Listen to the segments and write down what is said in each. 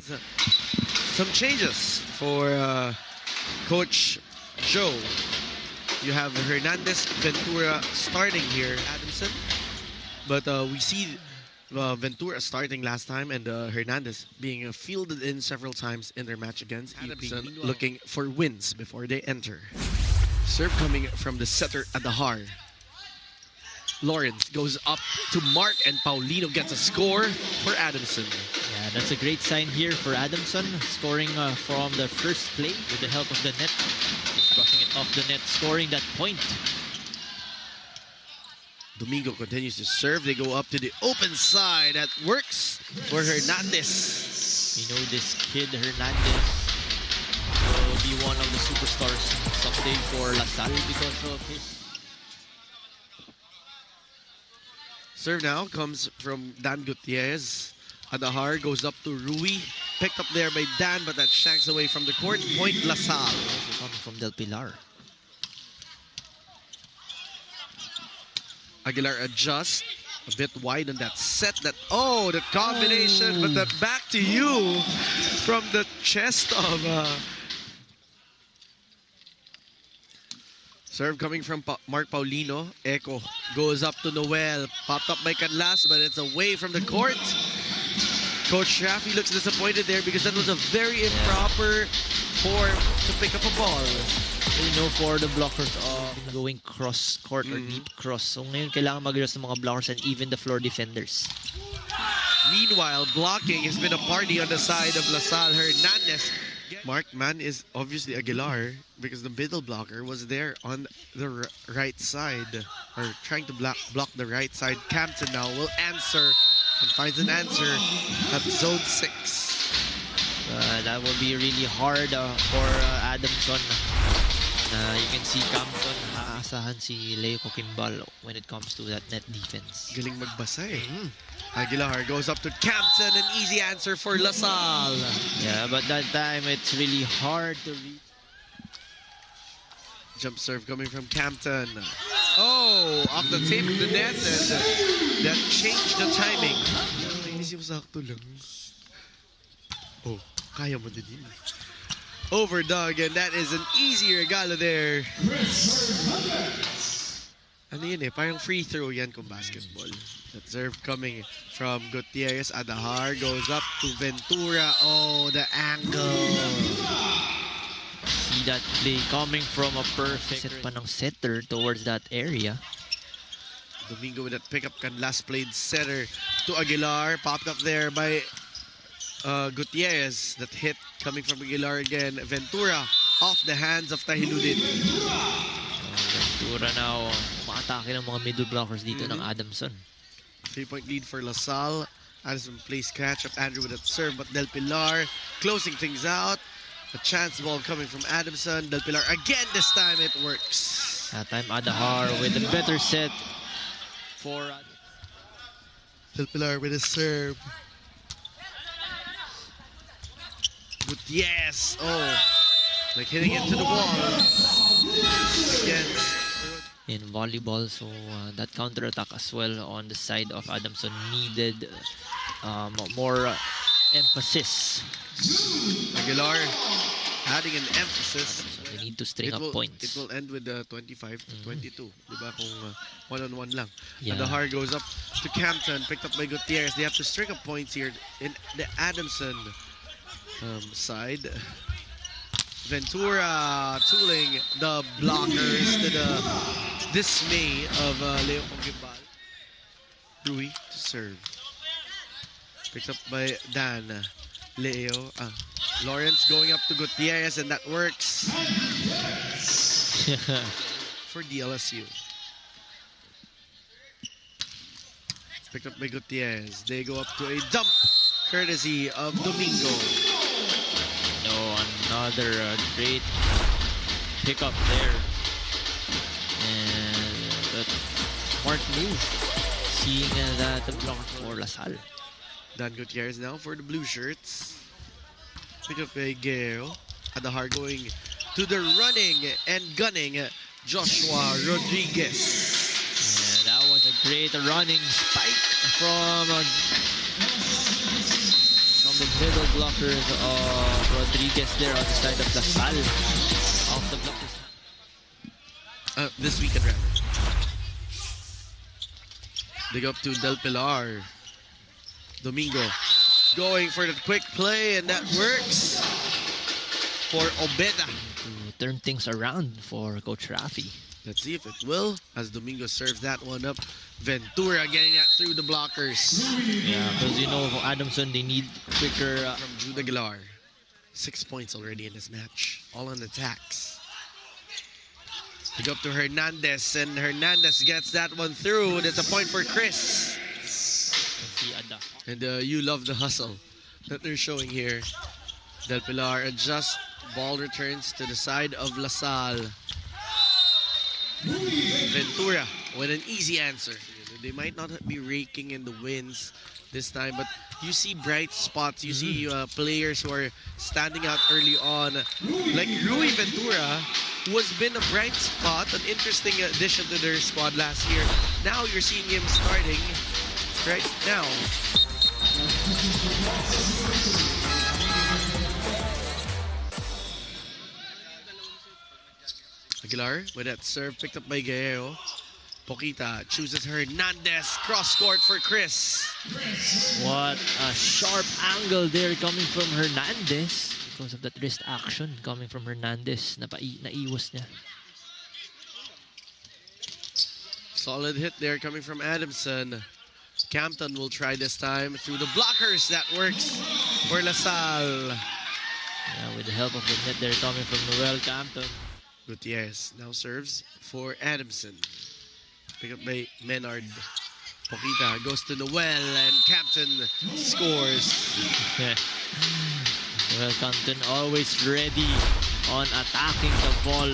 Some changes for Coach Joe. You have Hernandez, Ventura starting here, Adamson. But we see Ventura starting last time and Hernandez being fielded in several times in their match against Adamson, looking for wins before they enter. Serve coming from the setter Adahar. Lawrence goes up to Mark and Paulino gets a score for Adamson. Yeah, that's a great sign here for Adamson, scoring from the first play with the help of the net. Brushing it off the net, scoring that point. Domingo continues to serve. They go up to the open side. That works for Hernandez. You know this kid, Hernandez, will be one of the superstars someday for Salle because of his... Serve now comes from Dan Gutierrez. Adahar goes up to Rui. Picked up there by Dan, but that shanks away from the court. Point LaSalle. Also coming from Del Pilar. Aguilar adjusts. A bit wide on that set. The combination. But that back to you from the chest of... Serve coming from Mark Paulino. Echo goes up to Noel. Popped up by Canlas, but it's away from the court. Coach Rafi looks disappointed there because that was a very improper form to pick up a ball. You know, for the blockers going cross court or deep cross. So ngayon kailangan mag-adjust ng mga blockers and even the floor defenders. Meanwhile, blocking has been a party on the side of LaSalle. Hernandez. Marked man is obviously Aguilar because the middle blocker was there on the right side, or trying to block the right side. Campton now will answer and finds an answer at zone 6. That will be really hard for Adamson. You can see Campton aasahan si Leo Coquimbal when it comes to that net defense. Galing magbasa eh. Aguilar goes up to Campton, an easy answer for LaSalle. Yeah, but that time it's really hard to read. Jump serve coming from Campton. Oh, off the tape of the net, and that changed the timing. Inisip sakto lang. Oh, kaya mo din yun. Overdug, and that is an easy regalo there. Ano yun eh, parang free throw yan kung basketball. That serve coming from Gutierrez. Adahar goes up to Ventura. Oh, the angle. See that play coming from a perfect set pa ng setter towards that area. Domingo with that pickup can last played setter to Aguilar. Popped up there by Gutierrez. That hit coming from Aguilar again. Ventura off the hands of Tahiludin. Ventura now umaatake ng mga middle blockers dito ng Adamson. 3-point lead for LaSalle. Addison plays catch up Andrew with that serve, but Del Pilar closing things out. A chance ball coming from Adamson. Del Pilar again, this time it works. That time Adahar with a better set for Del Pilar with a serve. But yes, like hitting it to the wall. Again. In volleyball, so that counter-attack as well on the side of Adamson needed more emphasis. Aguilar adding an emphasis. So they need to string up points. It will end with 25 to 22. Diba kung one-on-one lang. Yeah. Adahar goes up to Campton, picked up by Gutierrez. They have to string up points here in the Adamson side. Ventura tooling the blockers to the dismay of Leo Coquimbal. Rui to serve. Picked up by Dan. Leo. Lawrence going up to Gutierrez, and that works for DLSU. Picked up by Gutierrez. They go up to a dump courtesy of Domingo. Another great pickup there, and that smart move, seeing that the blocker for LaSalle. Dan Gutierrez now for the blue shirts. Pick up by Guerrero. Adahar going to the running and gunning Joshua Rodriguez. And that was a great running spike from the the middle blockers of Rodriguez there on the side of the Salle. Off the blockers. This weekend, rather. They go up to Del Pilar. Domingo going for the quick play, and that works for Obeda. To turn things around for Coach Rafi. Let's see if it will, as Domingo serves that one up. Ventura getting that through the blockers. Yeah, because you know, for Adamson, they need quicker. From Jude Aguilar. 6 points already in this match. All on attacks. They go up to Hernandez, and Hernandez gets that one through. That's a point for Chris. And you love the hustle that they're showing here. Del Pilar adjusts. Ball returns to the side of LaSalle. Ventura with an easy answer. They might not be raking in the wins this time, but you see bright spots. You see players who are standing out early on, like Rui Ventura, who has been a bright spot, an interesting addition to their squad last year. Now you're seeing him starting right now. Aguilar with that serve picked up by Guerrero. Poquita chooses Hernandez. Cross court for Chris. What a sharp angle there coming from Hernandez. Because of that wrist action coming from Hernandez. Naiwas niya. Solid hit there coming from Adamson. Campton will try this time through the blockers. That works for LaSalle. Yeah, with the help of the net there coming from Noel Campton. Gutierrez now serves for Adamson. Pick up by Menard. Poquita goes to Noel, and Campton scores. Yeah. Noel Campton always ready on attacking the ball.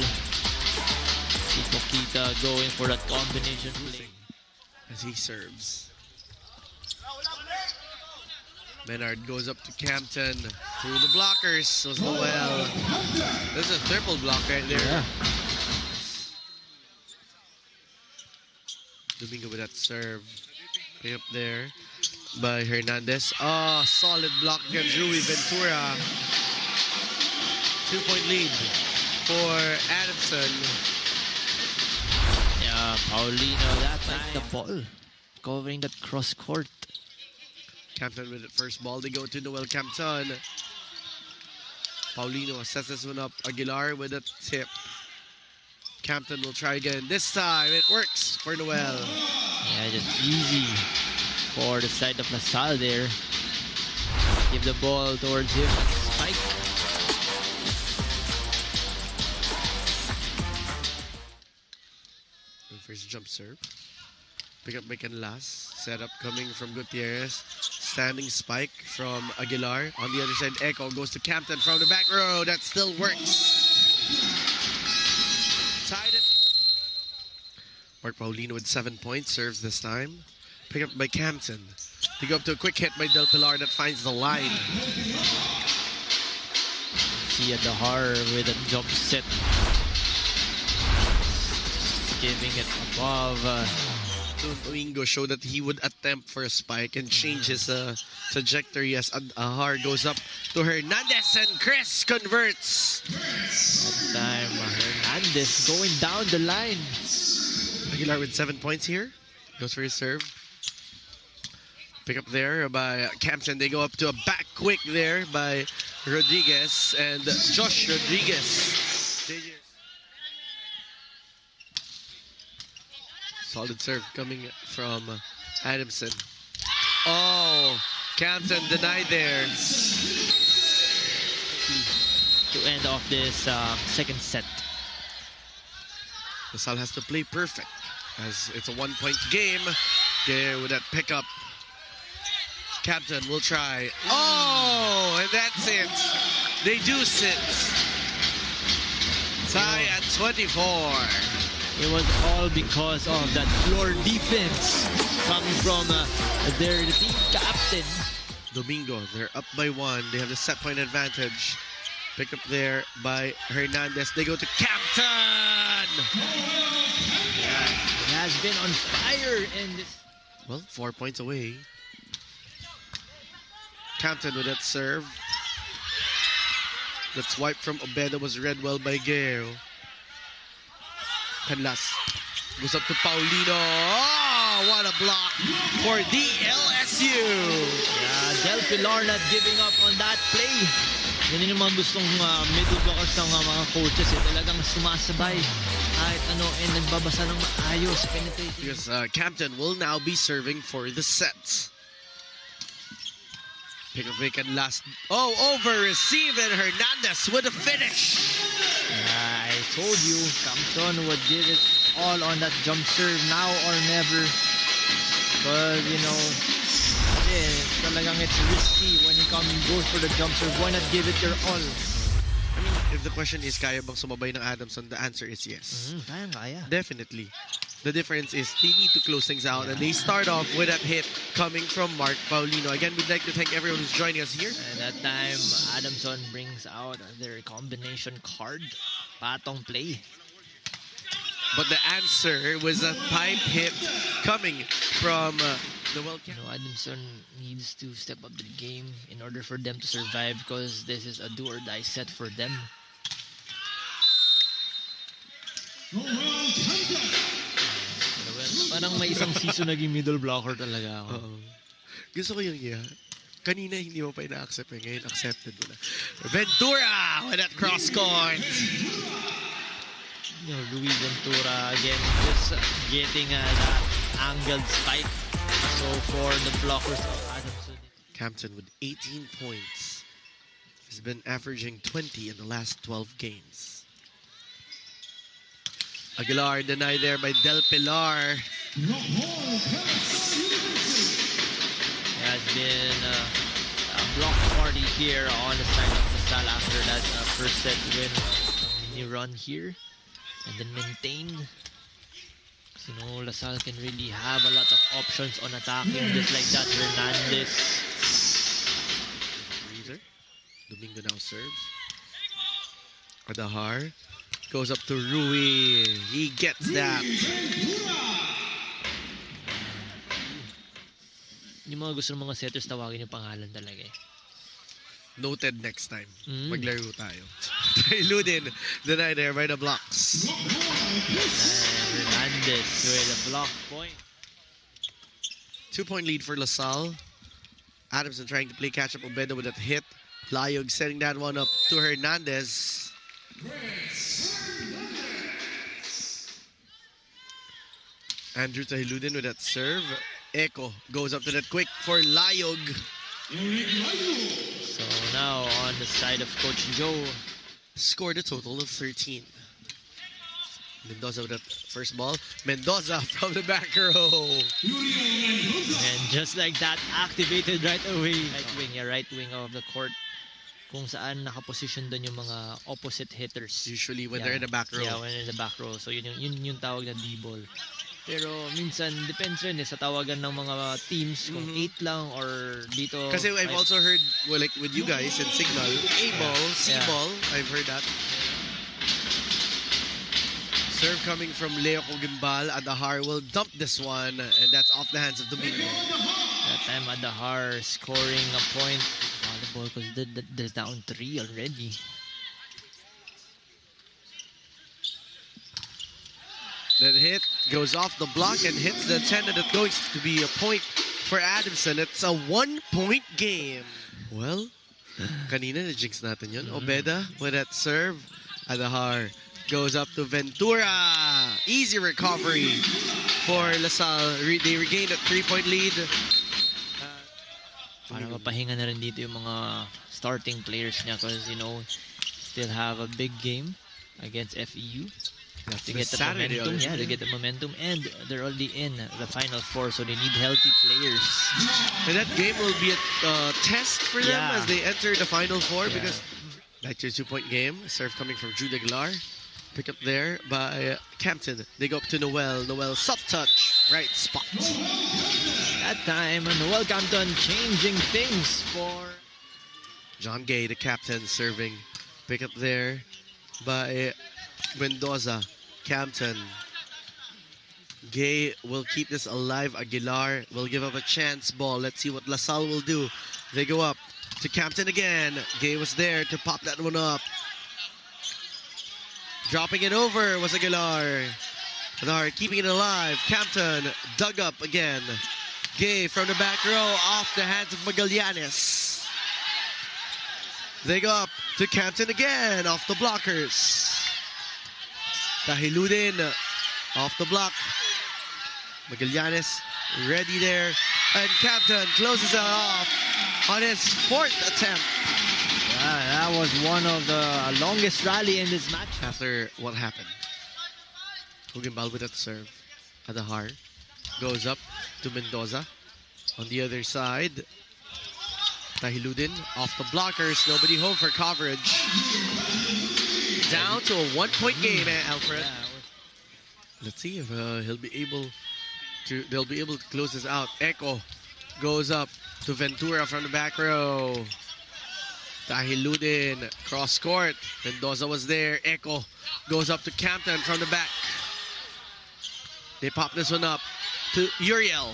See Poquita going for that combination play. As he serves. Menard goes up to Campton through the blockers. Was Noel. There's a triple block right there. Yeah. Domingo with that serve. Pick up there by Hernandez. Oh, solid block against Rui Ventura. 2-point lead for Adamson. Yeah, Paulino that time. The ball covering that cross court. Campton with the first ball. They go to Noel Campton. Paulino sets this one up. Aguilar with a tip. Campton will try again. This time it works for Noel. Yeah, just easy for the side of LaSalle there. Give the ball towards him. Spike. And first jump serve. Pick up by Canlas. Set up coming from Gutierrez. Standing spike from Aguilar. On the other side, Echo goes to Campton from the back row. That still works. Tied it. Mark Paulino with 7 points. Serves this time. Pick up by Campton. They go up to a quick hit by Del Pilar that finds the line. See Adahar with a jump set. Giving it above. Domingo showed that he would attempt for a spike and change his trajectory as Ahar goes up to Hernandez, and Chris converts. That time Hernandez going down the line. Aguilar with 7 points here. Goes for his serve. Pick up there by Campton. They go up to a back quick there by Rodriguez and Josh Rodriguez. Solid serve coming from Adamson. Oh, Campton denied there. To end off this second set. LaSalle has to play perfect as it's a 1-point game. There with that pickup. Campton will try. Oh, and that's it. They do sit. Tie at 24. It was all because of that floor defense coming from their team captain. Domingo, they're up by 1. They have the set point advantage. Picked up there by Hernandez. They go to Campton. Yeah, he has been on fire in this. Well, 4 points away. Campton with that serve. That swipe from Obeda was read well by Gale. Canlas goes up to Paulino. Oh, what a block for DLSU. Yeah, Del Pilar not giving up on that play. Yan yung mga gustong middle blockers ng mga coaches. Talagang sumasabay kahit ano nagbabasa ng maayos. Penetrating. Because Campton will now be serving for the sets. Pick up wicket last. Oh, over receive and Hernandez with a finish. I told you, Campton would give it all on that jump serve now or never. But you know, talagang it's risky when you goes for the jump serve. Why not give it your all? I mean, if the question is kaya bang sumabay ng Adamson, the answer is yes. Kaya. Definitely. The difference is they need to close things out, and they start off with that hit coming from Mark Paulino. Again, we'd like to thank everyone who's joining us here. And that time, Adamson brings out their combination card, patong play. But the answer was a pipe hit coming from the You know, Adamson needs to step up the game in order for them to survive because this is a do or die set for them. Parang may isang season naging middle blocker talaga ako. Gusto ko yung kanina hindi mo pa ina-accept ngayon accepted mo na. Ventura with that cross court. You know, Luis Ventura again just getting that angled spike. So for the blockers of Adamson. Campton with 18 points. He's been averaging 20 in the last 12 games. Aguilar denied there by Del Pilar. Has been a block party here on the side of the Salle after that first set win. Mini run here and then maintain. You know, LaSalle can really have a lot of options on attacking just like that. Hernandez. Breather. Domingo now serves. Adahar goes up to Rui. He gets that. Yung mga gusto ng mga setters tawagin yung pangalan talaga eh. Noted next time. Maglaro tayo. Tyludin denied there by the blocks. Hernandez with a block point. 2-point lead for LaSalle. Adamson trying to play catch up. Obeda with that hit. Layog setting that one up to Hernandez. Andrew Tahiludin with that serve. Echo goes up to that quick for Layog. So now on the side of Coach Joe. Scored a total of 13. Mendoza with that first ball. Mendoza from the back row. And just like that, activated right away. Right wing of the court. Kung saan nakaposition doon yung mga opposite hitters. Usually when they're in the back row. Yeah, when in the back row. So yun yung tawag na D-ball. Pero minsan, depends rin sa tawagan ng mga teams kung 8 lang or dito. Kasi I've also heard, well, like with you guys in Signal, A-ball, C-ball, I've heard that. Serve coming from Leo Cogimbal. Adahar will dump this one, and that's off the hands of Domingo. That time Adahar scoring a point. Volleyball because there's down 3 already. That hit goes off the block and hits the antenna. That's going to be a point for Adamson. It's a 1-point game. Well, kanina na-jinx natin yun. Obeda with that serve. Adahar goes up to Ventura. Easy recovery for LaSalle. They regained a 3-point lead. Para mapahinga na rin dito yung mga starting players niya because, you know, still have a big game against FEU. To get the momentum, to get the momentum, and they're already in the Final Four, so they need healthy players. And that game will be a test for them as they enter the Final Four because back to a 2-point game. Serve coming from Jude Aguilar. Pick up there by Campton. They go up to Noel. Noel soft touch, right spot. That time, Noel Campton changing things for John Gay, the captain, serving. Pick up there by Mendoza. Campton. Gay will keep this alive. Aguilar will give up a chance ball. Let's see what LaSalle will do. They go up to Campton again. Gay was there to pop that one up. Dropping it over was Aguilar. Aguilar keeping it alive. Campton dug up again. Gay from the back row off the hands of Magallanes. They go up to Campton again off the blockers. Tahiludin off the block. Magallanes ready there. And Campton closes it off on his 4th attempt. Yeah, that was one of the longest rally in this match. After what happened. Hugimbal with that serve. Adahar goes up to Mendoza. On the other side, Tahiludin off the blockers. Nobody home for coverage. Down to a 1-point game, Alfred. Yeah. Let's see if they'll be able to close this out. Echo goes up to Ventura from the back row. Tahiludin cross court. Mendoza was there. Echo goes up to Campton from the back. They pop this one up to Uriel.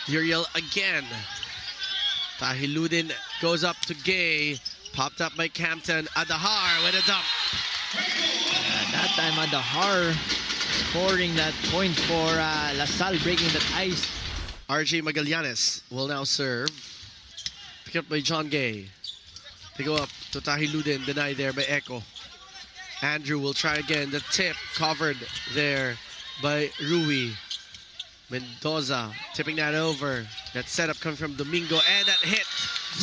Uriel again. Tahiludin goes up to Gay. Popped up by Campton. Adahar with a dump. That time Adahar scoring that point for La Salle, breaking that ice. RJ Magallanes will now serve. Picked up by John Gay. They go up to Tahiludin. Denied there by Echo. Andrew will try again. The tip covered there by Rui. Mendoza tipping that over. That setup coming from Domingo. And that hit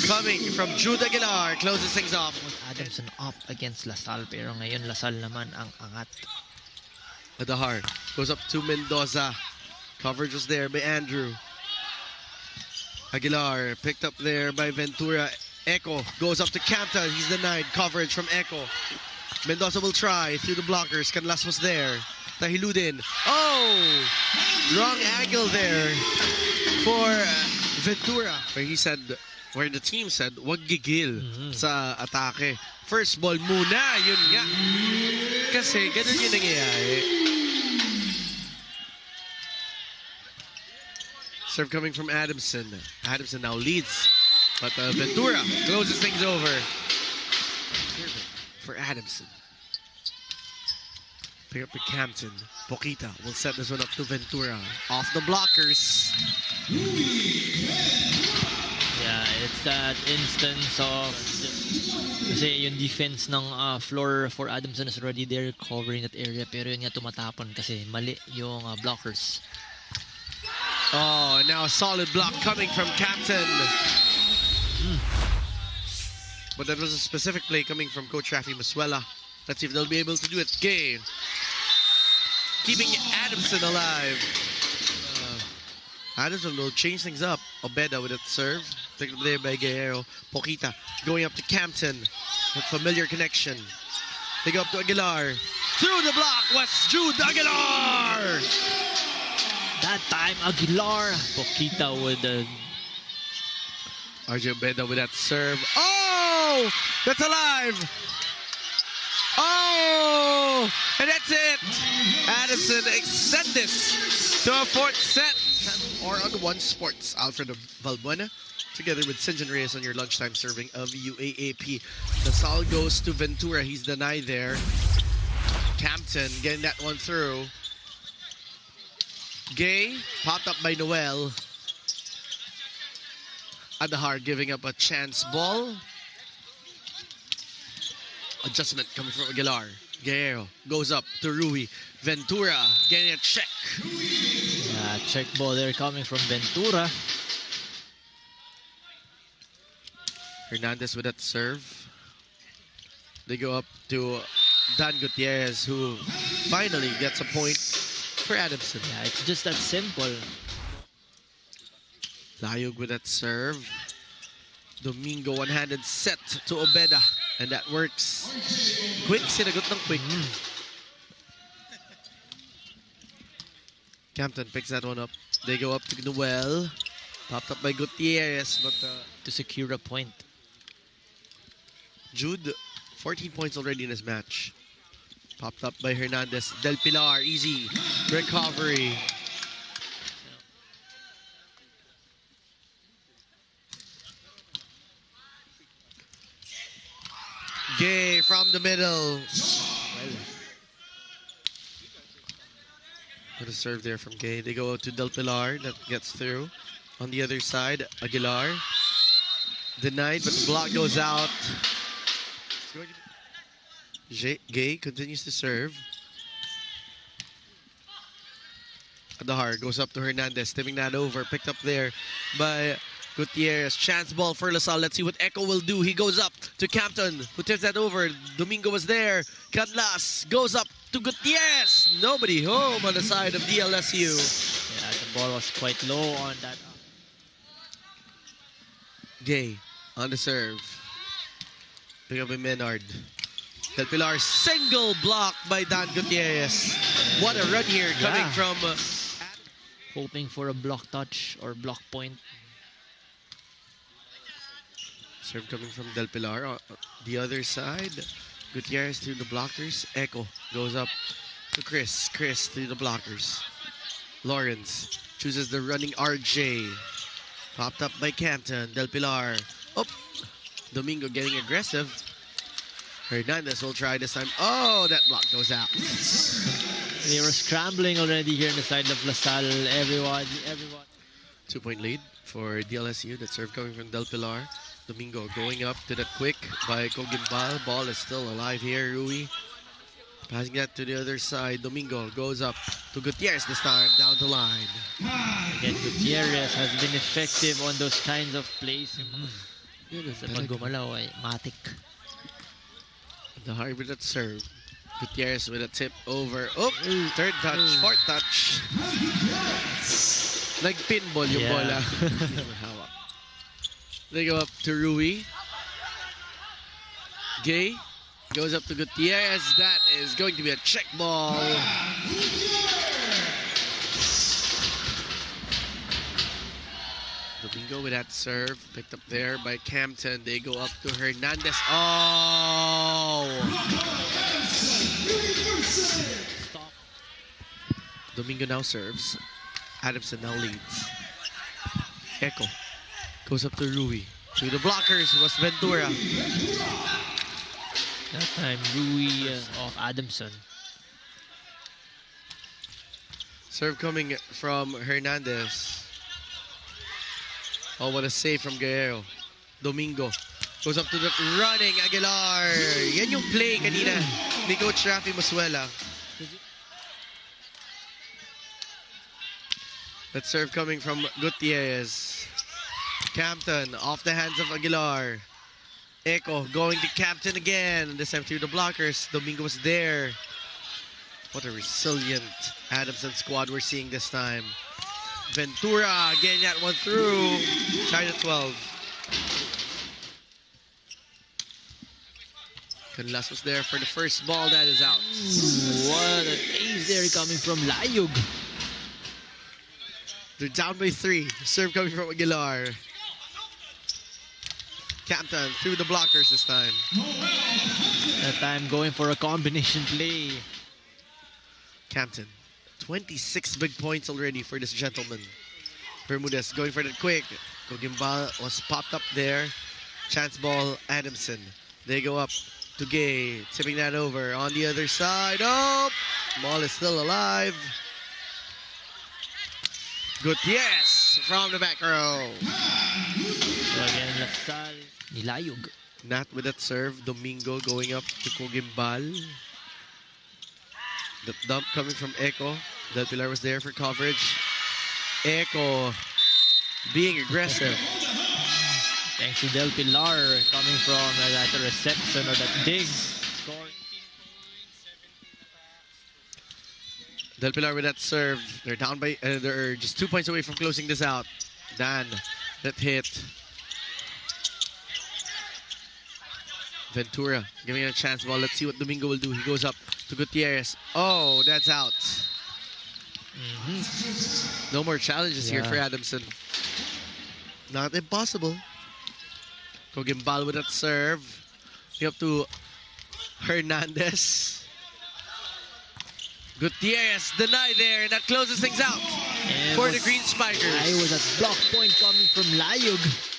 coming from Jude Aguilar. Closes things off. Adamson up against La Salle. Pero ngayon La Salle naman ang angat. Adahar goes up to Mendoza. Coverage was there by Andrew. Aguilar picked up there by Ventura. Echo goes up to Campton. He's denied coverage from Echo. Mendoza will try through the blockers. Canlas was there. Tahiludin. Oh! Wrong angle there for Ventura. Where the team said, wag gigil sa atake. First ball muna, yun nga. Kasi ganun yung nangyayari. Serve coming from Adamson. Adamson now leads. But Ventura closes things over. For Adamson. Pick up the Campton. Poquita will set this one up to Ventura. Off the blockers. Yeah, it's that instance of kasi yung defense ng floor for Adamson is already there covering that area, pero yun nga tumatapon kasi mali yung blockers. Oh, now a solid block coming from Campton. But that was a specific play coming from Coach Rafi Masuela. Let's see if they'll be able to do it. Gay keeping Adamson alive. Adamson will change things up. Obeda with that serve. Picked up there by Guerrero. Poquita going up to Campton. With familiar connection. They go up to Aguilar. Through the block was Jude Aguilar. That time Aguilar. Poquita with the RJ Obeda with that serve. Oh! That's alive! Oh! And that's it! Adamson extend this to a 4th set. Or on One Sports. Alfredo Valbuena together with Sinjan Reyes on your lunchtime serving of UAAP. The Salle goes to Ventura. He's denied there. Campton getting that one through. Gay popped up by Noel. Adahar giving up a chance ball. Adjustment coming from Aguilar. Guerrero goes up to Rui. Ventura getting a check. check ball there coming from Ventura. Hernandez with that serve. They go up to Dan Gutierrez, who finally gets a point for Adamson. Yeah, it's just that simple. Layog with that serve. Domingo one-handed set to Obeda, and that works. Quick, sinagot ng quick. Campton picks that one up. They go up to Noel. Popped up by Gutierrez, but to secure a point. Jude, 14 points already in this match. Popped up by Hernandez. Del Pilar, easy recovery. Gay from the middle. Well, What a serve there from Gay. They go to Del Pilar. That gets through. On the other side, Aguilar. Denied, but the block goes out. Gay continues to serve. Adahar goes up to Hernandez, tipping that over. Picked up there by Gutierrez. Chance ball for LaSalle. Let's see what Echo will do. He goes up to Campton, who tips that over. Domingo was there. Cadlas goes up to Gutierrez. Nobody home on the side of DLSU. yeah, the ball was quite low on that. Gay on the serve. Pick up by Menard. Del Pilar single block by Dan Gutierrez. What a run here coming Yeah. from... Hoping for a block touch or block point. Serve coming from Del Pilar. On the other side, Gutierrez through the blockers. Echo goes up to Chris. Chris through the blockers. Lawrence chooses the running RJ. Popped up by Campton. Del Pilar. Oh, Domingo getting aggressive. Hernandez will try this time. Oh, that block goes out. They were scrambling already here on the side of LaSalle. Everyone. 2-point lead for DLSU. That serve coming from Del Pilar. Domingo going up to that quick by Cogimbal. Ball is still alive here. Rui passing that to the other side. Domingo goes up to Gutierrez this time down the line. Again, Gutierrez has been effective on those kinds of plays. Sa pag gumalaw ay matik. The hard with that serve. Gutierrez with a tip over. Oh, third touch, fourth touch. Nag-pinball yung bola. Hawak. They go up to Rui. Gay goes up to Gutierrez. That is going to be a check ball. Domingo with that serve. Picked up there by Campton. They go up to Hernandez. Oh! Stop. Domingo now serves. Adamson now leads. Echo goes up to Rui. To the blockers was Ventura. That time, Rui of Adamson. Serve coming from Hernandez. Oh, what a save from Guerrero. Domingo goes up to the running Aguilar. Yan yung play kanina ni Coach Rafi Masuela. That serve coming from Gutierrez. Campton off the hands of Aguilar. Echo going to Campton again. This time through the blockers. Domingo was there. What a resilient Adamson squad we're seeing this time. Ventura getting that one through. China 12. Canlas was there for the first ball. That is out. Ooh, what an ace there coming from Layug. They're down by 3. Serve coming from Aguilar. Campton through the blockers this time. That time going for a combination play. Campton. 26 big points already for this gentleman. Bermudez going for that quick. Cogimbal was popped up there. Chance ball, Adamson. They go up to Gay. Tipping that over on the other side. Oh! Ball is still alive. Gutierrez from the back row. So again, LaSalle, Nilayug. Not with that serve. Domingo going up to Cogimbal. The dump coming from Echo. Del Pilar was there for coverage. Echo being aggressive. Thanks to Del Pilar coming from that reception or that dig. Score. Del Pilar with that serve. They're down by, they're just 2 points away from closing this out. Dan, that hit. Ventura giving it a chance ball. Let's see what Domingo will do. He goes up to Gutierrez. Oh, that's out. No more challenges here for Adamson. Not impossible. Cogimbal with that serve. Up to Hernandez. Gutierrez denied there, and that closes things out for the Green Spikers. I was at block point coming from Layug.